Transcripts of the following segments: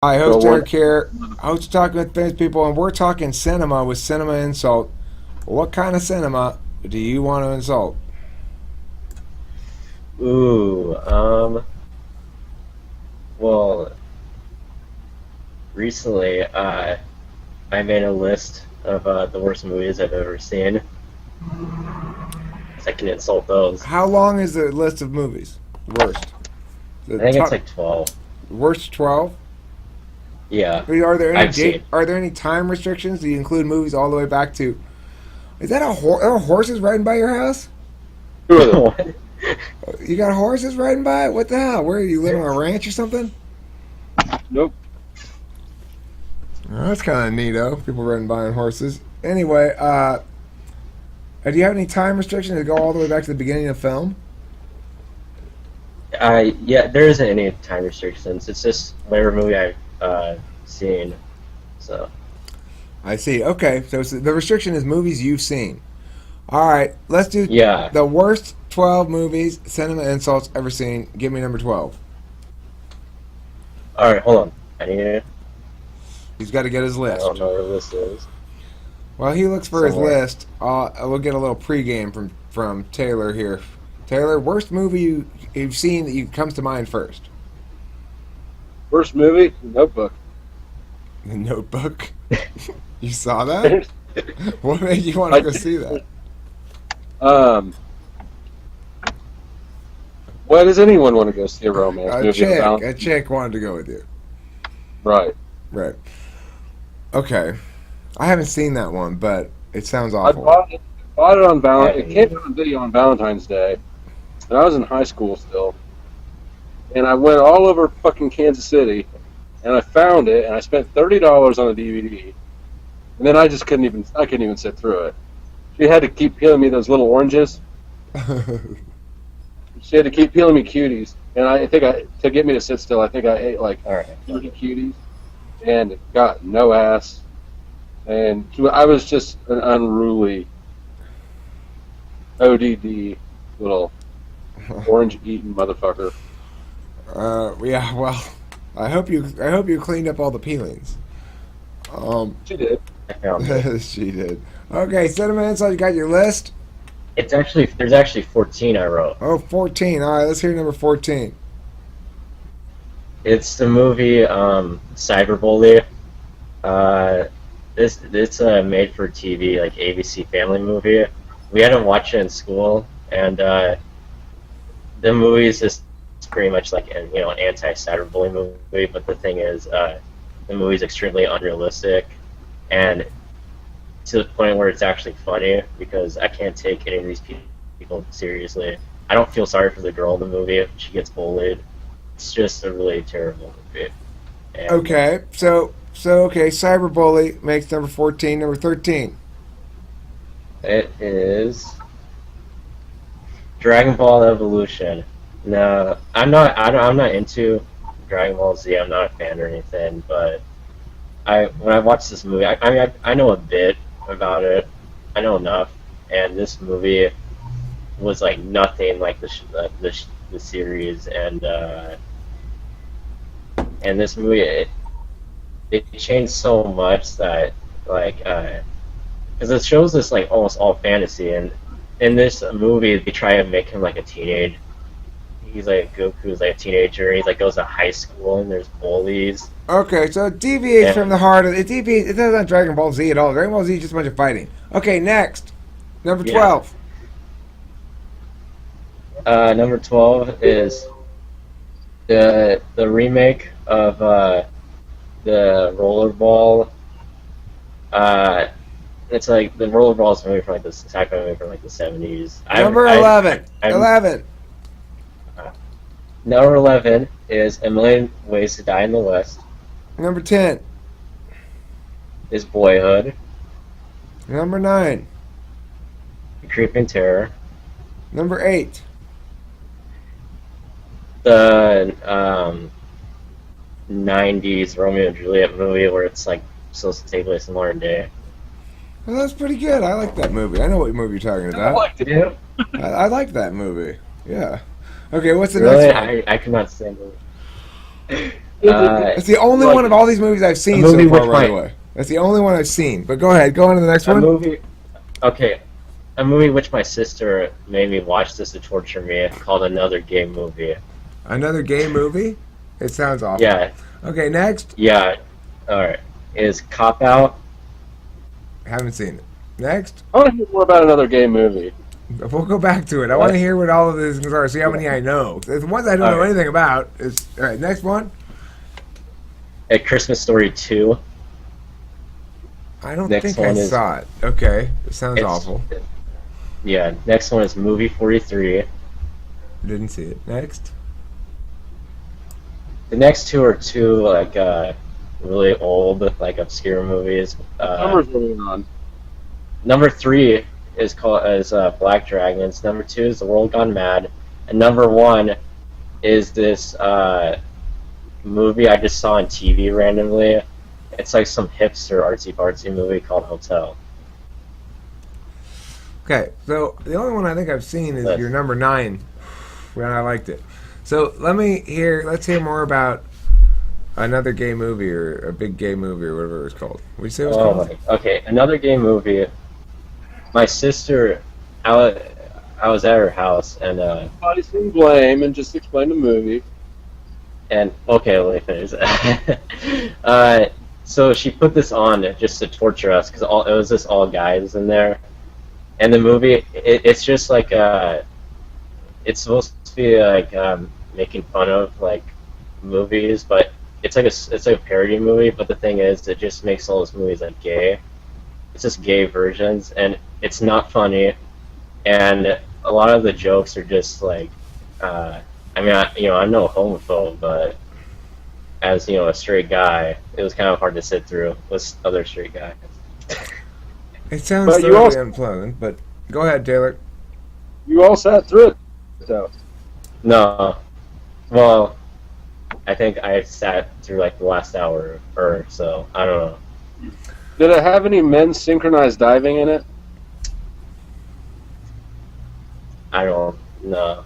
Hi, So host one, Eric here. Host talking with famous people, and we're talking cinema with cinema insult. What kind of cinema do you want to insult? Ooh, well, recently, I made a list of the worst movies I've ever seen. So I can insult those. How long is the list of movies? Worst. The I think it's top like 12. worst 12. Yeah, Are there any I've date? seen. Are there any time restrictions? Do you include movies all the way back to? Is that are horses riding by your house? two of them. What? You got horses riding by? What the hell? Where you live on a ranch or something? Nope. Oh, that's kind of neato. People riding by on horses. Anyway, do you have any time restrictions to go all the way back to the beginning of film? Yeah, there isn't any time restrictions. It's just whatever movie I've seen. So, I see. Okay, so the restriction is movies you've seen. All right, let's do yeah. the worst 12 movies, cinema insults ever seen. Give me number 12. All right, hold on. I He's got to get his don't list. know where this is. While he looks for his Somewhere. list, we'll get a little pregame from Taylor here. Taylor, worst movie you've seen that comes to mind first? First movie, Notebook. The Notebook. You saw that? What made you want to I, go see that? um, why does anyone want to go see a romance movie about? A chick wanted to go with you. Right. Right. Okay. I haven't seen that one, but it sounds I awful. bought it on It I, came out on video on Valentine's Day, and I was in high school still. And I went all over fucking Kansas City, and I found it, and I spent $30 on the DVD, and then I just couldn't even sit through it. She had to keep peeling me those little oranges. She had to keep peeling me cuties, and to get me to sit still, I think I ate like all right. 30 cuties, and got no ass, and I was just an unruly ODD little orange eating motherfucker. Yeah. Well, I hope you cleaned up all the peelings. She did. I found it. She did. Okay, cinema insult. You got your list. There's actually 14 I wrote. Oh, 14. All right, let's hear number 14. It's the movie Cyberbully. It's a made for TV like ABC Family movie. We had to watch it in school, and the movie is just pretty much like an anti-cyberbullying movie. But the thing is, the movie is extremely unrealistic, and to the point where it's actually funny because I can't take any of these people seriously. I don't feel sorry for the girl in the movie. She gets bullied. It's just a really terrible movie. And Okay, okay, cyberbully makes number 14. Number 13. it is Dragon Ball Evolution. No, I'm not into Dragon Ball Z. I'm not a fan or anything. But when I watched this movie, I mean, I know a bit about it. I know enough. And this movie was like nothing like the series. And this movie, it changed so much that like because it shows this like almost all fantasy, and in this movie they try to make him like a teenage. He's like Goku's like a teenager. He's like goes to high school and there's bullies. Okay, so it deviates from And the heart of it. Deviates. It doesn't have Dragon Ball Z at all. Dragon Ball Z is just a bunch of fighting. Okay, next. Number yeah, 12. number 12 is the remake of the Rollerball. Uh, it's like the Rollerball is a movie from like the sci-fi movie from like the 70s. Number 11. 11. Number 11 is A Million Ways to Die in the West. Number 10. Is Boyhood, Number 9. The Creeping Terror, Number 8. the 90s Romeo and Juliet movie where it's like supposed to take place in modern day. Well, that's pretty good. I like that movie. I know what movie you're talking I about. liked it. Yeah. I like that movie. Yeah. Okay, what's the Really? next one? I could not stand it. That's the only one of all these movies I've seen so movie far, which by the might- way. That's the only one I've seen. But go ahead. Go on to the next A one. movie. Okay, a movie which my sister made me watch this to torture me called Another Gay Movie. Another gay movie? It sounds awful. Yeah, Okay, next. yeah. All right. Is Cop Out? Haven't seen it. Next. I want to hear more about another gay movie. We'll go back to it. I What? want to hear what all of these things are. See how many I know. The ones I don't know Alright. anything about is all right. Next one. A Christmas Story 2. I don't Next think I one is- saw it. Okay, it sounds It's- awful. Yeah. Next one is Movie 43. Didn't see it. Next. The next two are two like really old, like obscure movies. Summer's going on. Number 3 is called Black Dragons. Number 2 is The World Gone Mad, and number 1 is this movie I just saw on TV randomly. It's like some hipster artsy fartsy movie called Hotel. Okay, so the only one I think I've seen is Yes. your number 9, when I liked it. So let's hear more about another gay movie or a big gay movie or whatever it was called. What did you say it was called? Okay, another gay movie. My sister, I was at her house and Body some blame and just explain the movie. okay, let me finish that. So she put this on just to torture us because it was just all guys in there, and the movie it's just like it's supposed to be like making fun of like movies, but it's like a parody movie. But the thing is, it just makes all those movies like gay. It's just gay versions, and it's not funny, and a lot of the jokes are just like I mean, I'm no homophobe, but as a straight guy, it was kind of hard to sit through with other straight guys. It sounds But you thoroughly also- unpleasant, but go ahead, Taylor. You all sat through it, so No, well, I think I sat through like the last hour or so. I don't know. did it have any men's synchronized diving in it? I don't know.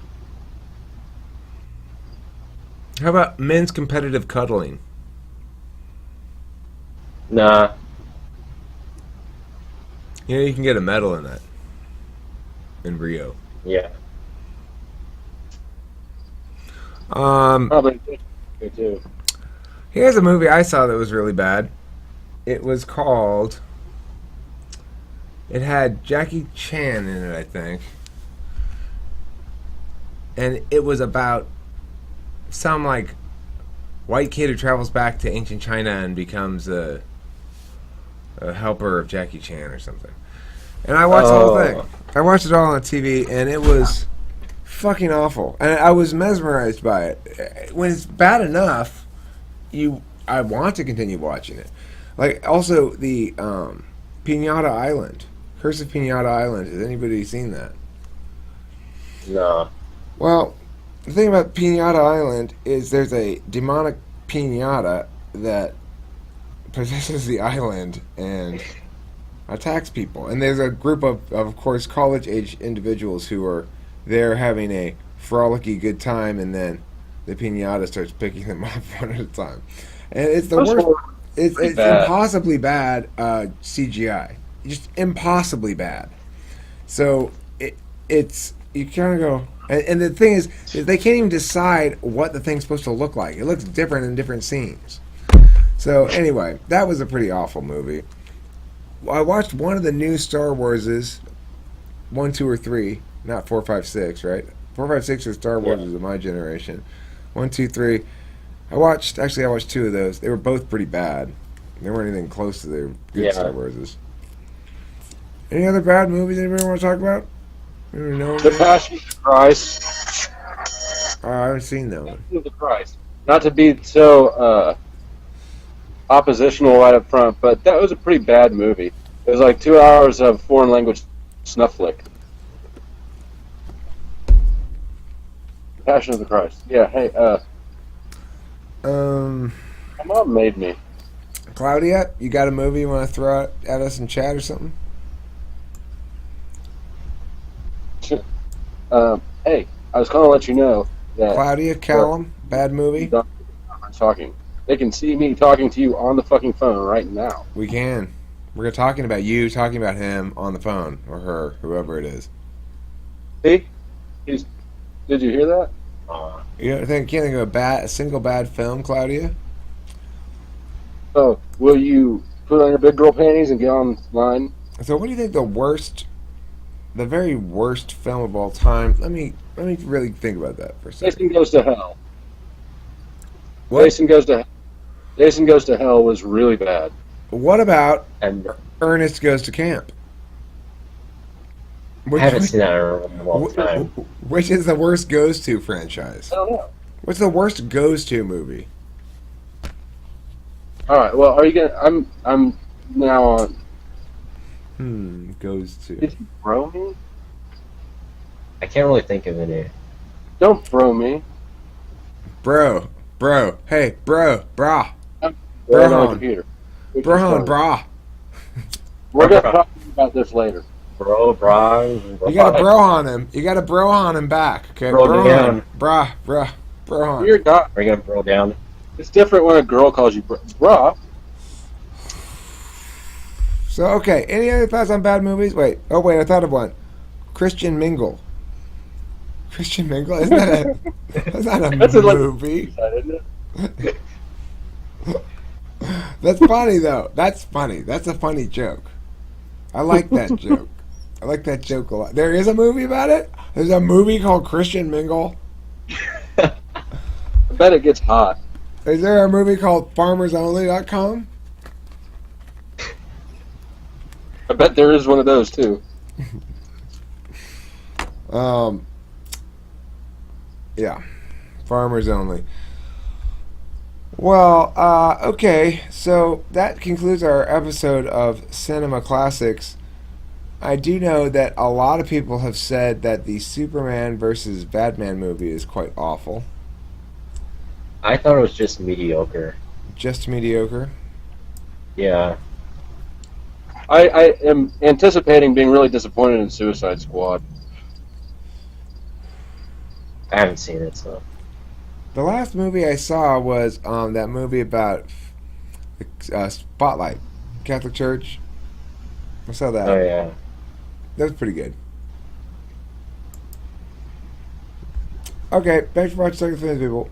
How about men's competitive cuddling? Nah. You can get a medal in that. In Rio. Yeah. Probably good too. Here's a movie I saw that was really bad. It was called... It had Jackie Chan in it, I think. And it was about some, like, white kid who travels back to ancient China and becomes a helper of Jackie Chan or something. And I watched the whole thing. I watched it all on TV, and it was fucking awful. And I was mesmerized by it. When it's bad enough, I want to continue watching it. Like, also, the Pinata Island. Curse of Pinata Island. Has anybody seen that? No. Well, the thing about Pinata Island is there's a demonic pinata that possesses the island and attacks people. And there's a group of course, college-age individuals who are there having a frolicky good time, and then the pinata starts picking them up one at a time. And it's the worst. It's bad. impossibly bad CGI. Just impossibly bad. So it's you kind of go. And the thing is they can't even decide what the thing's supposed to look like. It looks different in different scenes. So anyway, that was a pretty awful movie. I watched one of the new Star Warses, 1, 2, or 3, not 4, 5, 6, right? 4, 5, 6 are Star Warses of my generation. 1, 2, 3. I watched 2 of those. They were both pretty bad. They weren't anything close to their good Star Warses. Any other bad movies anybody want to talk about? The Passion of the Christ. Oh, I haven't seen that one. Passion of the Christ. Not to be so oppositional right up front, but that was a pretty bad movie. It was like 2 hours of foreign language snuff flick. Passion of the Christ. Yeah, hey, my mom made me. Claudia, you got a movie you want to throw at us in chat or something? Hey, I was going to let you know that Claudia Callum, bad movie. I'm talking. They can see me talking to you on the fucking phone right now. We can. We're talking about you, talking about him on the phone, or her, whoever it is. See? Did you hear that? You don't think, can't think of a single bad film, Claudia? Oh, will you put on your big girl panties and get online? So, what do you think the very worst film of all time? Let me really think about that for a second. Jason Goes to Hell. What? Jason Goes to Hell was really bad. What about And Ernest Goes to Camp? I haven't seen that in a long time. Which is the worst Goes to franchise? I don't know. What's the worst Goes to movie? All right. Well, are you gonna? I'm now on. Goes to. Did you bro me? I can't really think of any. Don't bro me. Bro. Hey, brah. I'm Bro on my on. computer. Which is Brah, fine. brah. We're gonna talk about this later. Bro, You got a bro on him. You got a bro on him back. Okay, Bro bro down. on. Bro on. You're not. Are you gonna bro down? It's different when a girl calls you brah. So, okay, any other thoughts on bad movies? Wait, I thought of one. Christian Mingle. Christian Mingle? Isn't that that's not a That's movie. Isn't it? That's funny, though. That's funny. That's a funny joke. I like that joke. I like that joke a lot. There is a movie about it? There's a movie called Christian Mingle? I bet it gets hot. Is there a movie called FarmersOnly.com? I bet there is one of those too. Yeah. Farmers Only. Well, okay, so that concludes our episode of Cinema Classics. I do know that a lot of people have said that the Superman versus Batman movie is quite awful. I thought it was just mediocre. Just mediocre. Yeah. I am anticipating being really disappointed in Suicide Squad. I haven't seen it, so. The last movie I saw was that movie about Spotlight, Catholic Church. I saw that. Oh, yeah. That was pretty good. Okay, thanks for watching Second Films, people.